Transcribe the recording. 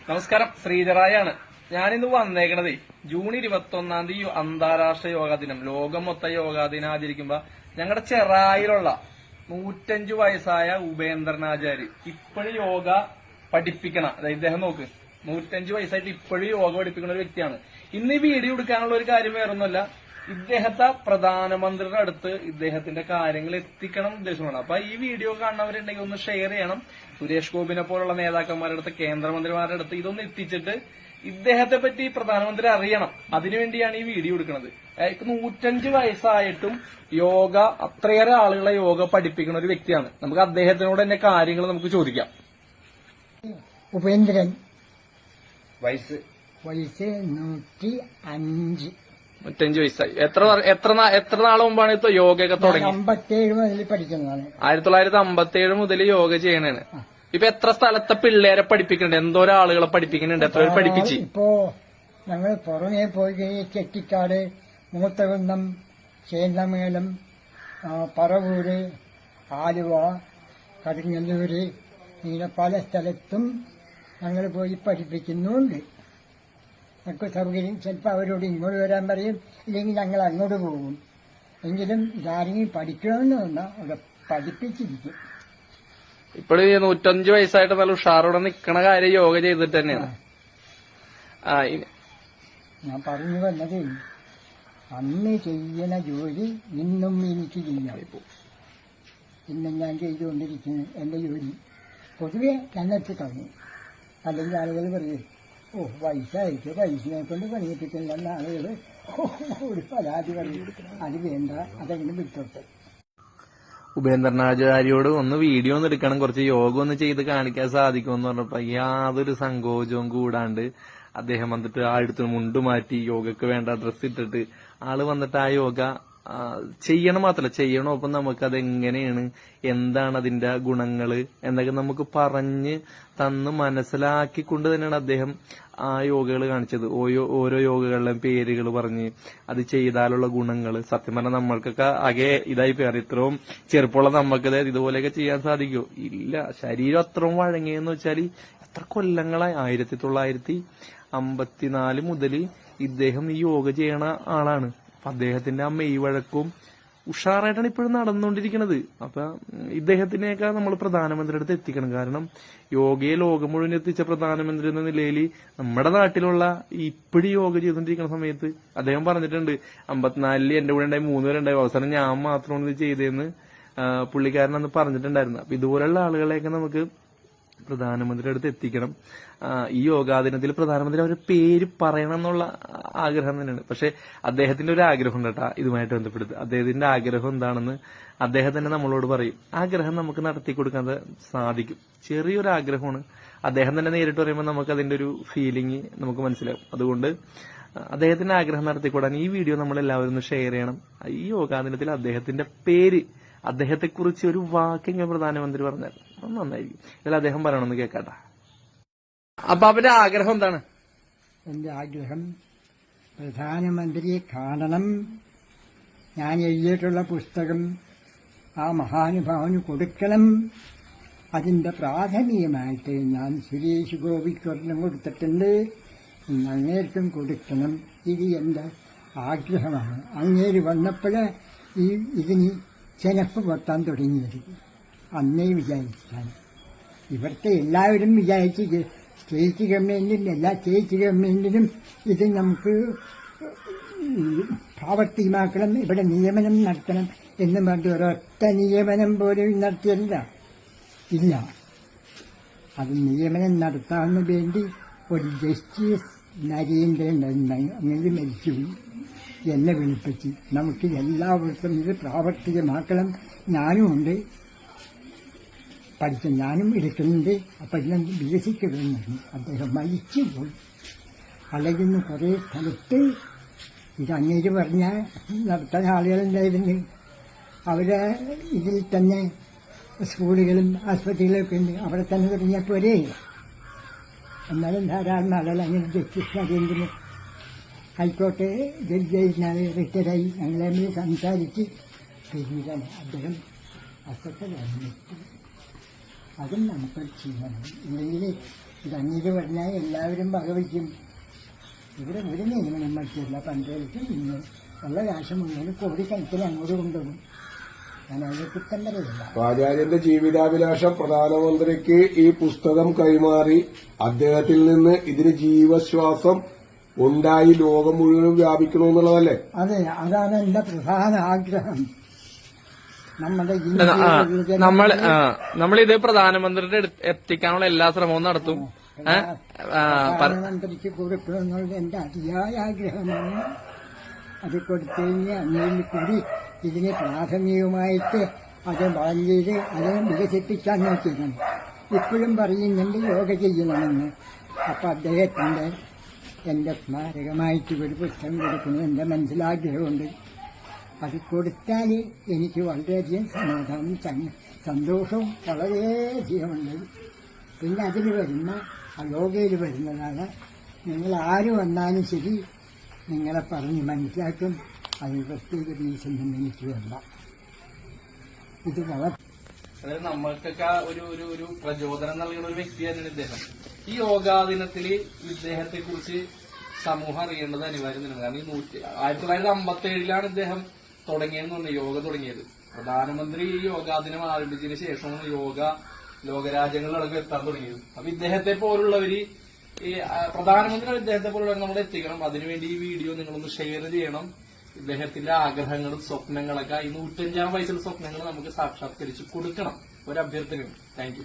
നമസ്കാരം, ശ്രീധറായാണ്. ഞാനിന്ന് വന്നേക്കണതേ ജൂൺ 21 തീയതി അന്താരാഷ്ട്ര യോഗാ ദിനം, ലോകം മൊത്ത യോഗാ ദിനം ആചരിക്കുമ്പോ ഞങ്ങളുടെ ചെറായിലുള്ള 105 വയസ്സായ ഉപേന്ദ്രനാചാര്യ ഇപ്പോഴും യോഗ പഠിപ്പിക്കണ, അതായത് ഇദ്ദേഹം നോക്ക് 105 വയസ്സായിട്ട് ഇപ്പോഴും യോഗ പഠിപ്പിക്കുന്ന ഒരു വ്യക്തിയാണ്. ഇന്ന് ഈ വീഡിയോ എടുക്കാനുള്ള ഒരു കാര്യം വേറൊന്നുമല്ല, ഇദ്ദേഹത്തെ പ്രധാനമന്ത്രിയുടെ അടുത്ത് ഇദ്ദേഹത്തിന്റെ കാര്യങ്ങൾ എത്തിക്കണം ഉദ്ദേശമാണ്. അപ്പൊ ഈ വീഡിയോ കാണുന്നവരുണ്ടെങ്കിൽ ഒന്ന് ഷെയർ ചെയ്യണം. സുരേഷ് ഗോപിനെ പോലുള്ള നേതാക്കന്മാരുടെ അടുത്ത്, കേന്ദ്രമന്ത്രിമാരുടെ അടുത്ത് ഇതൊന്ന് എത്തിച്ചിട്ട് ഇദ്ദേഹത്തെ പറ്റി പ്രധാനമന്ത്രി അറിയണം. അതിനുവേണ്ടിയാണ് ഈ വീഡിയോ എടുക്കുന്നത്. 105 വയസ്സായിട്ടും യോഗ, അത്രയേറെ ആളുകളെ യോഗ പഠിപ്പിക്കുന്ന ഒരു വ്യക്തിയാണ്. നമുക്ക് അദ്ദേഹത്തിനോട് തന്നെ കാര്യങ്ങൾ നമുക്ക് ചോദിക്കാം. ഉപേന്ദ്രൻ, വയസ്സ് 105. 105 വയസ്സായി. എത്ര നാള് മുമ്പാണ് ഇപ്പൊ യോഗയൊക്കെ തുടങ്ങി? 57 മുതൽ പഠിക്കുന്നതാണ്. 1957 മുതൽ യോഗ ചെയ്യണേണ്. ഇപ്പൊ എത്ര സ്ഥലത്തെ പിള്ളേരെ പഠിപ്പിക്കുന്നുണ്ട്? എന്തോരം ആളുകളെ പഠിപ്പിക്കുന്നുണ്ട്? എത്ര പേര് പഠിപ്പിച്ച്? ഇപ്പോ ഞങ്ങൾ പുറമേ പോയി ചെട്ടിക്കാട്, മൂത്തകുന്നം, ചേന്നമേലം, പറവൂര്, ആലുവ, കടുങ്ങല്ലൂര്, ഇങ്ങനെ പല സ്ഥലത്തും ഞങ്ങൾ പോയി പഠിപ്പിക്കുന്നുണ്ട്. ഞങ്ങൾക്ക് സൗകര്യം, ചിലപ്പോൾ അവരോട് ഇങ്ങോട്ട് വരാൻ പറയും, ഇല്ലെങ്കിൽ ഞങ്ങൾ അങ്ങോട്ട് പോകും. എങ്കിലും ഇതാരെങ്കിലും പഠിക്കണമെന്ന് പറഞ്ഞാൽ അവിടെ പഠിപ്പിച്ചിരിക്കും. ഇപ്പോഴും 105 വയസ്സായിട്ട് നല്ല ഉഷാറോടെ നിക്കണ കാര്യം യോഗ ചെയ്തിട്ട് തന്നെയാണ്. ഞാൻ പറഞ്ഞു വന്നത്, അന്ന് ചെയ്യണ ജോലി ഇന്നും എനിക്ക് ചെയ്യാം. ഇന്നും ഞാൻ ചെയ്തുകൊണ്ടിരിക്കുന്നു എന്റെ ജോലി. പൊതുവെ ഞങ്ങൾക്ക് കഴിഞ്ഞു. അല്ലെങ്കിൽ ആളുകൾ പറയും, വയസ്സായിട്ട് വയസ്സിനെ കൊണ്ട് പണിയെത്തിക്കില്ലെന്ന ആളുകൾ ഒരു പരാതി പറയും. അത് വേണ്ട, അതെങ്ങനെ വിട്ടോട്ടെ. ഉപേന്ദ്രനാചാര്യോട് ഒന്ന് വീഡിയോ ഒന്ന് എടുക്കണം, കുറച്ച് യോഗ ഒന്ന് ചെയ്ത് കാണിക്കാൻ സാധിക്കുമെന്ന് പറഞ്ഞപ്പോ യാതൊരു സങ്കോചവും കൂടാണ്ട് അദ്ദേഹം വന്നിട്ട് ആ അടുത്ത് മുണ്ട് മാറ്റി യോഗക്ക് വേണ്ട ഡ്രസ്സ് ഇട്ടിട്ട് ആള് വന്നിട്ട് ആ യോഗ ചെയ്യണം. മാത്രമല്ല ചെയ്യണം, ഒപ്പം നമുക്കത് എങ്ങനെയാണ്, എന്താണ് അതിന്റെ ഗുണങ്ങള് എന്നൊക്കെ നമുക്ക് പറഞ്ഞ് തന്ന് മനസ്സിലാക്കിക്കൊണ്ട് തന്നെയാണ് അദ്ദേഹം ആ യോഗകൾ കാണിച്ചത്. ഓരോ യോഗകളുടെയും പേരുകൾ പറഞ്ഞ് അത് ചെയ്താലുള്ള ഗുണങ്ങൾ. സത്യം പറഞ്ഞാൽ നമ്മൾക്കൊക്കെ ആകെ ഇതായി പേര്, ഇത്രയും ചെറുപ്പമുള്ള നമ്മൾക്ക് ഇതുപോലെയൊക്കെ ചെയ്യാൻ സാധിക്കുമോ? ഇല്ല. ശരീരം അത്രയും വഴങ്ങിയെന്ന് വെച്ചാൽ എത്ര കൊല്ലങ്ങളായി, 1954 മുതൽ ഇദ്ദേഹം ഈ യോഗ ചെയ്യണ ആളാണ്. അദ്ദേഹത്തിന്റെ ആ മെയ് വഴക്കവും ഉഷാറായിട്ടാണ് ഇപ്പോഴും നടന്നുകൊണ്ടിരിക്കുന്നത്. അപ്പൊ ഇദ്ദേഹത്തിനെയൊക്കെ നമ്മൾ പ്രധാനമന്ത്രിയുടെ അടുത്ത് എത്തിക്കണം. കാരണം യോഗയെ ലോകം മുഴുവൻ എത്തിച്ച പ്രധാനമന്ത്രി എന്ന നിലയിൽ നമ്മുടെ നാട്ടിലുള്ള ഇപ്പോഴും യോഗ ചെയ്തുകൊണ്ടിരിക്കുന്ന സമയത്ത് അദ്ദേഹം പറഞ്ഞിട്ടുണ്ട്, 54 എന്റെ കൂടെ ഉണ്ടായി 3 പേരുണ്ടായി, അവസാനം ഞാൻ മാത്രമാണ് ഇത് ചെയ്തതെന്ന് പുള്ളിക്കാരൻ അന്ന് പറഞ്ഞിട്ടുണ്ടായിരുന്നു. അപ്പൊ ഇതുപോലുള്ള ആളുകളെയൊക്കെ നമുക്ക് പ്രധാനമന്ത്രിയുടെ അടുത്ത് എത്തിക്കണം. ഈ യോഗാ ദിനത്തിൽ പ്രധാനമന്ത്രി അവരുടെ പേര് പറയണം എന്നുള്ള ആഗ്രഹം തന്നെയാണ്. പക്ഷെ അദ്ദേഹത്തിന്റെ ഒരു ആഗ്രഹം ഉണ്ട് കേട്ടാ, ഇതുമായിട്ട് ബന്ധപ്പെടുത്ത്. അദ്ദേഹത്തിന്റെ ആഗ്രഹം എന്താണെന്ന് അദ്ദേഹം തന്നെ നമ്മളോട് പറയും. ആഗ്രഹം നമുക്ക് നടത്തി കൊടുക്കാൻ സാധിക്കും. ചെറിയൊരു ആഗ്രഹമാണ്. അദ്ദേഹം തന്നെ നേരിട്ട് പറയുമ്പോൾ നമുക്ക് അതിന്റെ ഒരു ഫീലിംഗ് നമുക്ക് മനസ്സിലാവും. അതുകൊണ്ട് അദ്ദേഹത്തിന്റെ ആഗ്രഹം നടത്തിക്കൂടാൻ ഈ വീഡിയോ നമ്മൾ എല്ലാവരും ഒന്ന് ഷെയർ ചെയ്യണം. ഈ യോഗാ ദിനത്തിൽ അദ്ദേഹത്തിന്റെ പേര്, അദ്ദേഹത്തെക്കുറിച്ച് ഒരു വാക്കെങ്കിലും പ്രധാനമന്ത്രി പറഞ്ഞാൽ നന്നായിരിക്കും. ഇതിൽ അദ്ദേഹം പറയണമെന്ന് കേൾക്കാട്ടാ. അപ്പൊ അവന്റെ ആഗ്രഹം എന്താണ്? എന്റെ ആഗ്രഹം പ്രധാനമന്ത്രിയെ കാണണം. ഞാൻ എഴുതിയിട്ടുള്ള പുസ്തകം ആ മഹാനുഭാവന് കൊടുക്കണം. അതിന്റെ പ്രാഥമികമായിട്ട് ഞാൻ സുരേഷ് ഗോപിക്കൊരെണ്ണം കൊടുത്തിട്ടുണ്ട്. അങ്ങേർക്കും കൊടുക്കണം. ഇത് എന്റെ ആഗ്രഹമാണ്. അങ്ങേര് വന്നപ്പോൾ ഇതിന് ചെനപ്പ് പൊട്ടാൻ തുടങ്ങിയത് അന്നേ വിചാരിച്ചാണ്. ഇവിടുത്തെ എല്ലാവരും വിചാരിച്ച് സ്റ്റേറ്റ് ഗവൺമെന്റിനും എല്ലാ സ്റ്റേറ്റ് ഗവൺമെന്റിനും ഇത് നമുക്ക് പ്രാവർത്തികമാക്കണം, ഇവിടെ നിയമനം നടത്തണം എന്ന് പറഞ്ഞിട്ട് ഒരൊറ്റ നിയമനം പോലും നടത്തിയല്ല. ഇല്ല, അത് നിയമനം നടത്താൻ വേണ്ടി ഒരു ജസ്റ്റിസ് നരേന്ദ്രൻ അങ്ങനെ മരിച്ചുപോയി. എന്നെ വിളിപ്പിച്ച് നമുക്ക് എല്ലാവർക്കും ഇത് പ്രാവർത്തികമാക്കണം. ഞാനും ഉണ്ട്, പഠിച്ച ഞാനും എടുക്കുന്നുണ്ട്. അപ്പം എല്ലാം വികസിക്കണമെന്ന് അദ്ദേഹം മരിച്ചുപോയി. അല്ലെങ്കിൽ കുറേ സ്ഥലത്ത് ഇത് അങ്ങേര് പറഞ്ഞാൽ നടത്താൻ ആളുകളുണ്ടായിരുന്നു. അവരെ ഇതിൽ തന്നെ സ്കൂളുകളും ആസ്പത്രികളൊക്കെ ഉണ്ട്, അവിടെ തന്നെ തുടങ്ങിയാൽ പോരേ. എന്നാലും ധാരാളം ആളുകൾ അങ്ങനെ ജസ്റ്റിസ് നരേന്ദ്രൻ ഹൈക്കോട്ടെ ജഡ്ജിയായിരുന്നാണ്, റിട്ടയറായി. ഞങ്ങളെ സംസാരിച്ച് പിന്നീടാണ് അദ്ദേഹം അസ്വസ്ഥനായി. അതും നമുക്ക് ചെയ്യണം. ഇല്ലെങ്കിൽ ഇത് അങ്ങേക്ക് പറഞ്ഞാൽ എല്ലാവരും വകവയ്ക്കും. ഇവിടെ ഒരു നിയമനം പറ്റില്ല. പഞ്ചായത്തും ഇന്ന് ഉള്ള കാശ് മുഴുവൻ കോടിക്കണക്കിന് അങ്ങോട്ട് കൊണ്ടുപോകും. ഞാൻ അതിനെ കുറ്റം പറയില്ല. ആചാര്യന്റെ ജീവിതാഭിലാഷം പ്രധാനമന്ത്രിക്ക് ഈ പുസ്തകം കൈമാറി അദ്ദേഹത്തിൽ നിന്ന് ഇതിന് ജീവശ്വാസം ഉണ്ടായി ലോകം മുഴുവൻ വ്യാപിക്കണമെന്നുള്ളതല്ലേ? അതെ, അതാണ് എന്റെ പ്രധാന ആഗ്രഹം. നമ്മുടെ നമ്മളിത് പ്രധാനമന്ത്രിയുടെ എത്തിക്കാനുള്ള എല്ലാ ശ്രമവും നടത്തും. പ്രധാനമന്ത്രിക്ക് കൊടുക്കണമെന്നുള്ള എന്റെ അതിയായ ആഗ്രഹമാണ്. അത് കൊടുത്തു കഴിഞ്ഞാൽ അങ്ങനെയും കൂടി ഇതിന് പ്രാഥമികമായിട്ട് അത് വളഞ്ഞത് അത് വികസിപ്പിക്കാൻ നോക്കിയിരുന്നു. ഇപ്പോഴും പറയുന്നുണ്ട് യോഗ ചെയ്യണമെന്ന്. അപ്പൊ അദ്ദേഹത്തിന്റെ എന്റെ സ്മാരകമായിട്ട് ഒരു പുസ്തകം കൊടുക്കുന്നത് എന്റെ മനസ്സിലാഗ്രഹമുണ്ട്. അത് കൊടുത്താൽ എനിക്ക് വളരെയധികം സമാധാനം സന്തോഷവും വളരെയധികമുണ്ട്. പിന്നെ അതിൽ വരുന്ന യോഗയിൽ വരുന്നതാണ്. നിങ്ങൾ ആര് വന്നാലും ശരി നിങ്ങളെ പറഞ്ഞ് മനസ്സിലാക്കും. അത് പ്രത്യേക റീസണും എനിക്ക് വേണ്ട. ഇത് വളരെ അതായത് നമ്മൾക്കൊക്കെ ഒരു പ്രചോദനം നൽകുന്ന ഒരു വ്യക്തി തന്നെയാണ് ഇദ്ദേഹം. ഈ യോഗാ ദിനത്തില് ഇദ്ദേഹത്തെ കുറിച്ച് സമൂഹം അറിയേണ്ടത് അനിവാര്യം തന്നെയാണ്. കാരണം ഈ 1957 ഇദ്ദേഹം തുടങ്ങിയെന്ന് യോഗ തുടങ്ങിയത്. പ്രധാനമന്ത്രി ഈ യോഗാ ദിനം ആരംഭിച്ചതിന് ശേഷമാണ് യോഗ ലോകരാജ്യങ്ങളിലടക്കം എത്താൻ തുടങ്ങിയത്. അപ്പൊ ഇദ്ദേഹത്തെ പോലുള്ളവര് ഈ പ്രധാനമന്ത്രി ഇദ്ദേഹത്തെ പോലുള്ളവർ നമ്മൾ എത്തിക്കണം. അതിനുവേണ്ടി ഈ വീഡിയോ നിങ്ങളൊന്ന് ഷെയർ ചെയ്യണം. ഇദ്ദേഹത്തിന്റെ ആഗ്രഹങ്ങളും സ്വപ്നങ്ങളൊക്കെ ഈ 105-ാം വയസ്സിലെ സ്വപ്നങ്ങൾ നമുക്ക് സാക്ഷാത്കരിച്ച് കൊടുക്കണം. ഒരു അഭ്യർത്ഥനയും. Thank you.